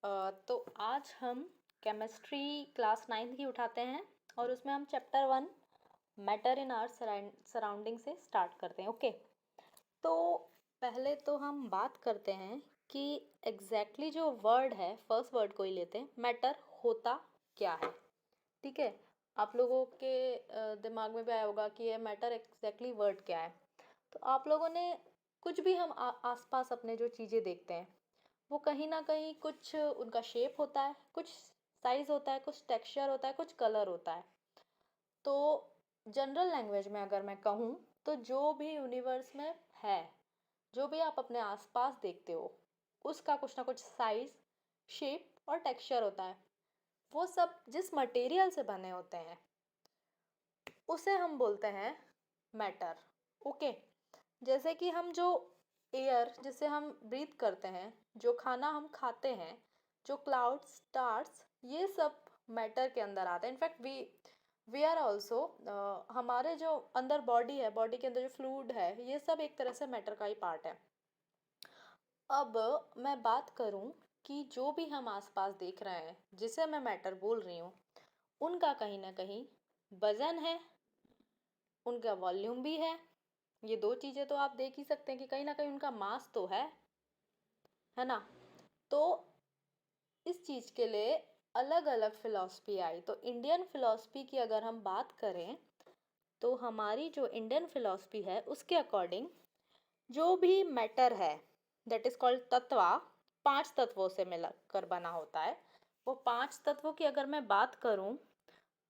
तो आज हम केमिस्ट्री क्लास 9th की उठाते हैं और उसमें हम chapter 1 matter in our surrounding से स्टार्ट करते हैं। ओके, तो पहले तो हम बात करते हैं कि एग्जैक्टली जो वर्ड है, फर्स्ट वर्ड को ही लेते हैं, मैटर होता क्या है। ठीक है, आप लोगों के दिमाग में भी आया होगा कि ये मैटर एग्जैक्टली वर्ड क्या है। तो आप लोगों ने कुछ भी हम आसपास अपने जो चीज़ें देखते हैं वो कहीं ना कहीं कुछ उनका शेप होता है, कुछ साइज होता है, कुछ टेक्सचर होता है, कुछ कलर होता है। तो जनरल लैंग्वेज में अगर मैं कहूँ तो जो भी यूनिवर्स में है, जो भी आप अपने आसपास देखते हो, उसका कुछ ना कुछ साइज, शेप और टेक्सचर होता है। वो सब जिस मटेरियल से बने होते हैं उसे हम बोलते हैं मैटर। ओके, जैसे कि हम जो एयर जिसे हम ब्रीथ करते हैं, जो खाना हम खाते हैं, जो क्लाउड्स, स्टार्स, ये सब मैटर के अंदर आते हैं। इनफैक्ट वी आर ऑल्सो, हमारे जो अंदर बॉडी है, बॉडी के अंदर जो फ्लूइड है, ये सब एक तरह से मैटर का ही पार्ट है। अब मैं बात करूं कि जो भी हम आसपास देख रहे हैं जिसे मैं मैटर बोल रही हूँ, उनका कहीं ना कहीं वजन है, उनका वॉल्यूम भी है। ये दो चीज़ें तो आप देख ही सकते हैं कि कहीं ना कहीं उनका मास तो है ना। तो इस चीज़ के लिए अलग अलग फिलॉसफी आई। तो इंडियन फिलॉसफी की अगर हम बात करें तो हमारी जो इंडियन फिलॉसफी है उसके अकॉर्डिंग जो भी मैटर है, दैट इज कॉल्ड तत्वा, 5 तत्वों से मिलकर बना होता है। वो 5 तत्वों की अगर मैं बात करूं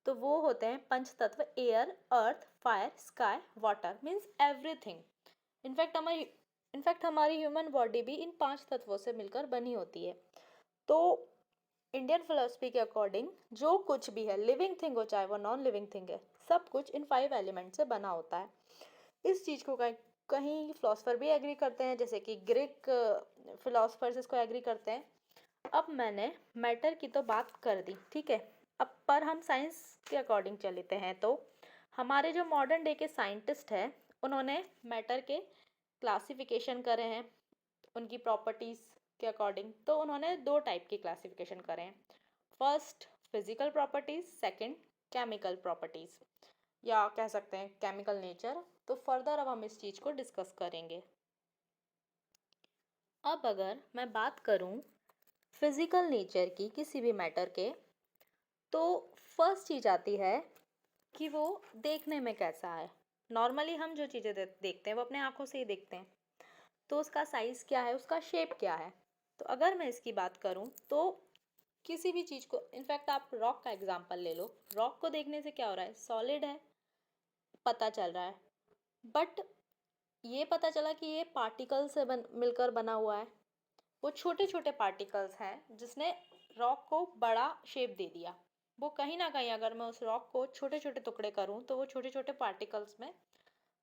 तो वो होते हैं पंच तत्व: air, earth, fire, sky, water, means everything. In fact हमारी ह्यूमन बॉडी भी इन 5 तत्वों से मिलकर बनी होती है। तो इंडियन फिलोसफी के अकॉर्डिंग जो कुछ भी है, लिविंग थिंग हो चाहे वो नॉन लिविंग थिंग है, सब कुछ इन 5 एलिमेंट से बना होता है। इस चीज़ को कहीं फिलोसफर भी एग्री करते हैं, जैसे कि ग्रीक फिलोसफर्स इसको एग्री करते हैं। अब मैंने मैटर की तो बात कर दी, ठीक है। अब पर हम साइंस के अकॉर्डिंग चलते हैं तो हमारे जो मॉडर्न डे के साइंटिस्ट हैं उन्होंने मैटर के क्लासिफिकेशन करे हैं उनकी प्रॉपर्टीज़ के अकॉर्डिंग। तो उन्होंने 2 टाइप की क्लासिफिकेशन करे हैं। First physical properties, second chemical properties, या कह सकते हैं केमिकल नेचर। तो फर्दर अब हम इस चीज़ को डिस्कस करेंगे। अब अगर मैं बात करूं फिजिकल नेचर की किसी भी मैटर के, तो फर्स्ट चीज़ आती है कि वो देखने में कैसा है। नॉर्मली हम जो चीज़ें देखते हैं वो अपने आँखों से ही देखते हैं। तो उसका साइज़ क्या है, उसका शेप क्या है। तो अगर मैं इसकी बात करूं तो किसी भी चीज़ को, इनफैक्ट आप रॉक का एग्जांपल ले लो, रॉक को देखने से क्या हो रहा है, सॉलिड है, पता चल रहा है। बट ये पता चला कि ये पार्टिकल से मिलकर बना हुआ है। वो छोटे छोटे पार्टिकल्स हैं जिसने रॉक को बड़ा शेप दे दिया। वो कहीं ना कहीं अगर मैं उस रॉक को छोटे छोटे टुकड़े करूं तो वो छोटे छोटे पार्टिकल्स में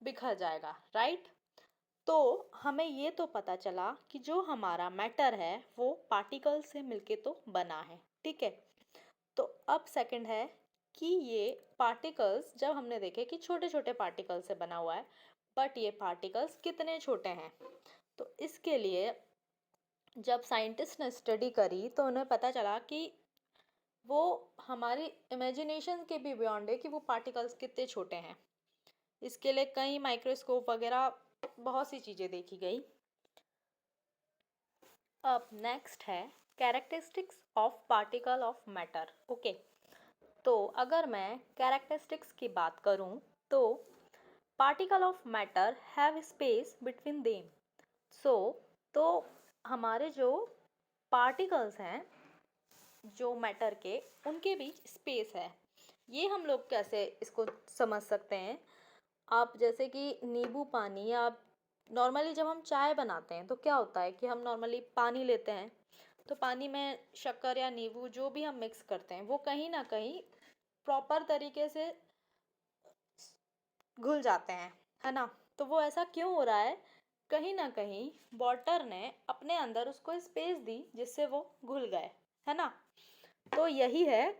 बिखर जाएगा, राइट। तो हमें ये तो पता चला कि जो हमारा मैटर है वो पार्टिकल से मिलके तो बना है, ठीक है। तो अब सेकंड है कि ये पार्टिकल्स जब हमने देखे कि छोटे छोटे पार्टिकल से बना हुआ है, बट ये पार्टिकल्स कितने छोटे हैं। तो इसके लिए जब साइंटिस्ट ने स्टडी करी तो उन्हें पता चला कि वो हमारी इमेजिनेशन के भी बियॉन्ड है कि वो पार्टिकल्स कितने छोटे हैं। इसके लिए कई माइक्रोस्कोप वगैरह बहुत सी चीज़ें देखी गई। अब नेक्स्ट है characteristics of particle of matter. Okay, तो अगर मैं कैरेक्टरिस्टिक्स की बात करूं तो particle of matter have space between them. So तो हमारे जो पार्टिकल्स हैं जो मैटर के, उनके बीच स्पेस है। ये हम लोग कैसे इसको समझ सकते हैं, आप जैसे कि नींबू पानी, या नॉर्मली जब हम चाय बनाते हैं तो क्या होता है कि हम नॉर्मली पानी लेते हैं, तो पानी में शक्कर या नींबू जो भी हम मिक्स करते हैं वो कहीं ना कहीं प्रॉपर तरीके से घुल जाते हैं, है ना। तो वो ऐसा क्यों हो रहा है, कहीं ना कहीं वाटर ने अपने अंदर उसको स्पेस दी जिससे वो घुल गए, है ना। तो यही है,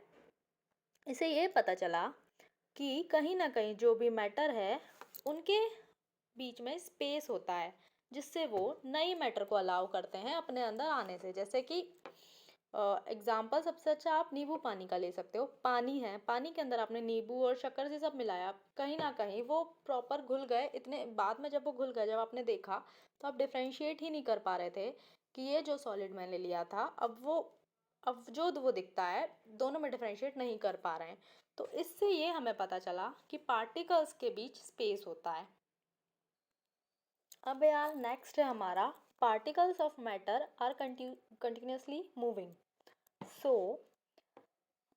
इसे ये पता चला कि कहीं ना कहीं जो भी मैटर है उनके बीच में स्पेस होता है जिससे वो नई मैटर को अलाउ करते हैं अपने अंदर आने से। जैसे कि एग्जाम्पल सबसे अच्छा आप नींबू पानी का ले सकते हो। पानी है, पानी के अंदर आपने नींबू और शक्कर से सब मिलाया, कहीं ना कहीं वो प्रॉपर घुल गए। इतने बाद में जब वो घुल गए, जब आपने देखा, तो आप डिफ्रेंशिएट ही नहीं कर पा रहे थे कि ये जो सॉलिड मैंने लिया था, अब जो वो दिखता है, दोनों में डिफ्रेंशिएट नहीं कर पा रहे हैं। तो इससे ये हमें पता चला कि पार्टिकल्स के बीच स्पेस होता है। अब यार नेक्स्ट है हमारा, particles of matter are continuously moving. So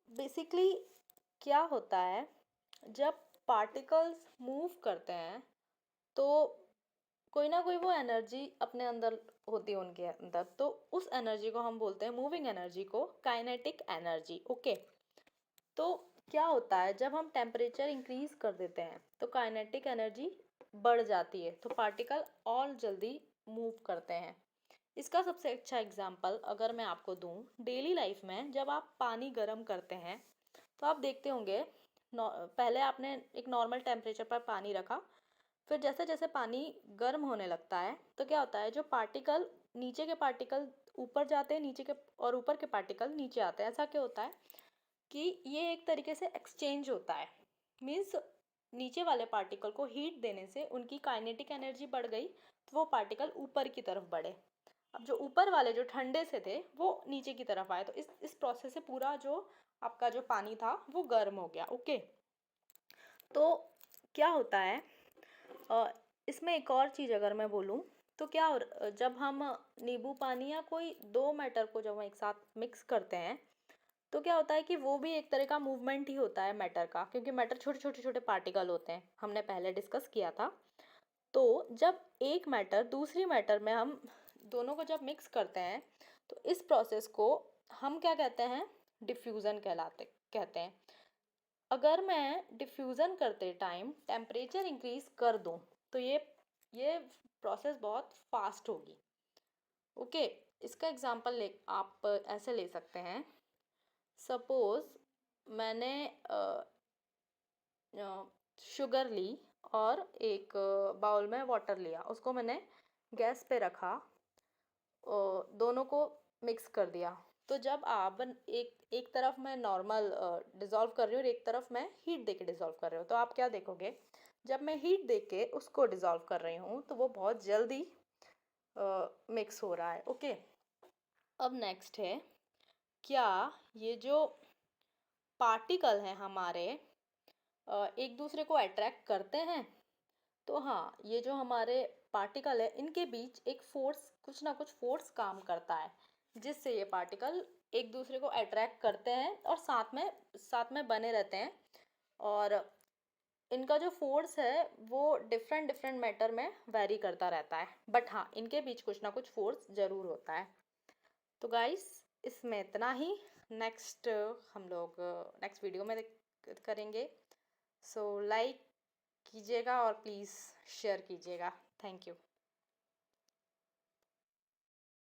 basically क्या होता है, जब पार्टिकल्स मूव करते हैं तो कोई ना कोई वो एनर्जी अपने अंदर होती है उनके अंदर, तो उस एनर्जी को हम बोलते हैं, मूविंग एनर्जी को, काइनेटिक एनर्जी। ओके। तो क्या होता है, जब हम टेम्परेचर इंक्रीज कर देते हैं तो काइनेटिक एनर्जी बढ़ जाती है, तो पार्टिकल और जल्दी मूव करते हैं। इसका सबसे अच्छा एग्जांपल अगर मैं आपको दूं, डेली लाइफ में जब आप पानी गर्म करते हैं तो आप देखते होंगे, पहले आपने एक नॉर्मल टेम्परेचर पर पानी रखा, फिर जैसे जैसे पानी गर्म होने लगता है तो क्या होता है, जो पार्टिकल, नीचे के पार्टिकल ऊपर जाते हैं, नीचे के और ऊपर के पार्टिकल नीचे आते हैं। ऐसा क्यों होता है कि ये एक तरीके से एक्सचेंज होता है। मीन्स नीचे वाले पार्टिकल को हीट देने से उनकी काइनेटिक एनर्जी बढ़ गई, तो वो पार्टिकल ऊपर की तरफ बढ़े। अब जो ऊपर वाले जो ठंडे से थे वो नीचे की तरफ आए, तो इस प्रोसेस से पूरा जो आपका जो पानी था वो गर्म हो गया। ओके। तो क्या होता है, इसमें एक और चीज़ अगर मैं बोलूँ तो जब हम नींबू पानी या कोई दो मैटर को जब हम एक साथ मिक्स करते हैं तो क्या होता है कि वो भी एक तरह का मूवमेंट ही होता है मैटर का, क्योंकि मैटर छोटे छोटे छोटे पार्टिकल होते हैं, हमने पहले डिस्कस किया था। तो जब एक मैटर दूसरी मैटर में हम दोनों को जब मिक्स करते हैं तो इस प्रोसेस को हम क्या कहते हैं, डिफ्यूज़न कहते हैं। अगर मैं डिफ्यूज़न करते टाइम टेम्परेचर इंक्रीज कर दूं तो ये प्रोसेस बहुत फास्ट होगी। ओके। इसका एग्जांपल ले आप ऐसे ले सकते हैं, सपोज मैंने शुगर ली और एक बाउल में वाटर लिया, उसको मैंने गैस पे रखा, दोनों को मिक्स कर दिया। तो जब आप एक एक तरफ मैं नॉर्मल डिज़ोल्व कर रही हूँ और एक तरफ मैं हीट देके डिज़ोल्व कर रही हूँ, तो आप क्या देखोगे, जब मैं हीट देके उसको डिज़ोल्व कर रही हूँ तो वो बहुत जल्दी मिक्स हो रहा है। ओके। अब नेक्स्ट है, क्या ये जो पार्टिकल हैं हमारे एक दूसरे को अट्रैक्ट करते हैं? तो हाँ, ये जो हमारे पार्टिकल है इनके बीच एक फोर्स, कुछ ना कुछ फोर्स काम करता है, जिससे ये पार्टिकल एक दूसरे को अट्रैक्ट करते हैं और साथ में बने रहते हैं। और इनका जो फोर्स है वो डिफरेंट डिफरेंट मैटर में वेरी करता रहता है, बट हाँ, इनके बीच कुछ ना कुछ फोर्स ज़रूर होता है। तो गाइस, इसमें इतना ही। नेक्स्ट हम लोग नेक्स्ट वीडियो में करेंगे। सो लाइक कीजिएगा और प्लीज़ शेयर कीजिएगा। Thank you.